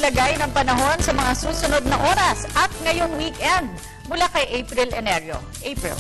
lagay ng panahon sa mga susunod na oras at ngayong weekend? Mula kay April Enerio. April.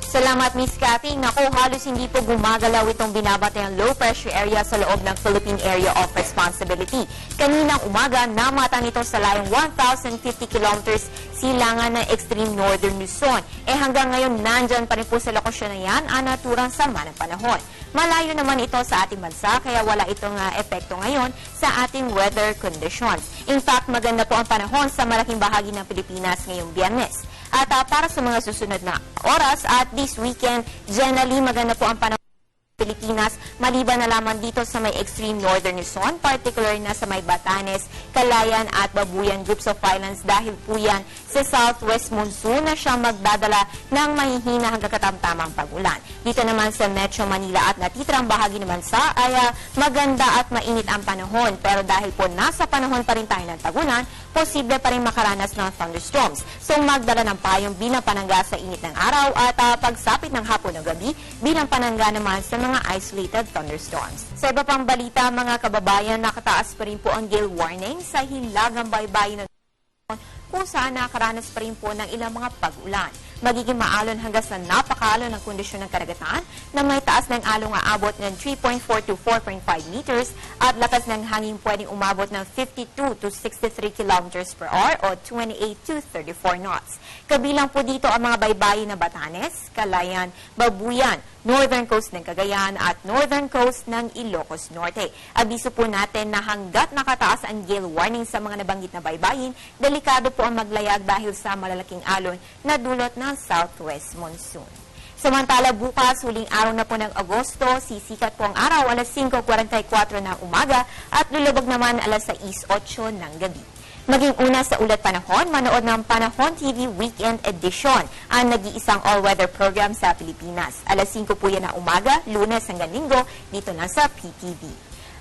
Salamat, Miss Cathy. Naku, halos hindi po gumagalaw itong binabatayang low pressure area sa loob ng Philippine Area of Responsibility. Kaninang umaga, namata nito sa layong 1,050 kilometers silangan ng extreme northern Luzon. Hanggang ngayon, nandyan pa rin po sa lokasyon na yan ang naturang sama ng panahon. Malayo naman ito sa ating bansa, kaya wala itong epekto ngayon sa ating weather conditions. In fact, maganda po ang panahon sa malaking bahagi ng Pilipinas ngayong Biyernes. At para sa mga susunod na oras at this weekend, generally maganda po ang panahon sa Pilipinas, maliban na lamang dito sa may extreme northern Luzon, particular na sa may Batanes, Calayan at Babuyan groups of islands dahil po yan sa southwest monsoon na siyang magdadala ng mahihina hanggang katamtamang pag-ulan. Dito naman sa Metro Manila at natitirang bahagi ng bansa ay maganda at mainit ang panahon, pero dahil po nasa panahon pa rin tayo ng tag-ulan, posible pa rin makaranas ng thunderstorms. So magdala ng payong bilang panangga sa init ng araw at pagsapit ng hapon o gabi bilang panangga naman sa mga isolated thunderstorms. Sa iba pang balita, mga kababayan, nakataas pa rin po ang gale warning sa hilagang baybayin ng kung saan nakaranas pa rin po ng ilang mga pag-ulan. Magiging maalon hanggang sa napakaalon ng kondisyon ng karagatan na may taas ng along aabot ng 3.4 to 4.5 meters at lakas ng hangin pwedeng umabot ng 52 to 63 kilometers per hour o 28 to 34 knots. Kabilang po dito ang mga baybayin na Batanes, Calayan, Babuyan, northern coast ng Cagayan at northern coast ng Ilocos Norte. Abiso po natin na hanggat nakataas ang gale warning sa mga nabanggit na baybayin, delikado po ang maglayag dahil sa malalaking alon na dulot ng southwest monsoon. Samantala, bukas, huling araw na po ng Agosto, sisikat po ang araw alas 5:44 ng umaga at lulubog naman alas 6:08 ng gabi. Maging una sa ulat panahon, manood ng Panahon TV Weekend Edition, ang nag-iisang all-weather program sa Pilipinas. Alas 5 po yan ng umaga, Lunes hanggang Linggo, dito lang sa PTV.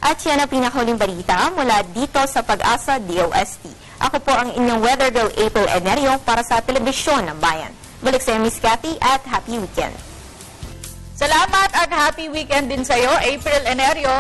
At yan ang pinakahuling balita mula dito sa Pag-asa DOST. Ako po ang inyong weather girl April Enerio para sa Telebisyon ng Bayan. Balik sa Miss Cathy at happy weekend. Salamat at happy weekend din sa iyo, April Enerio.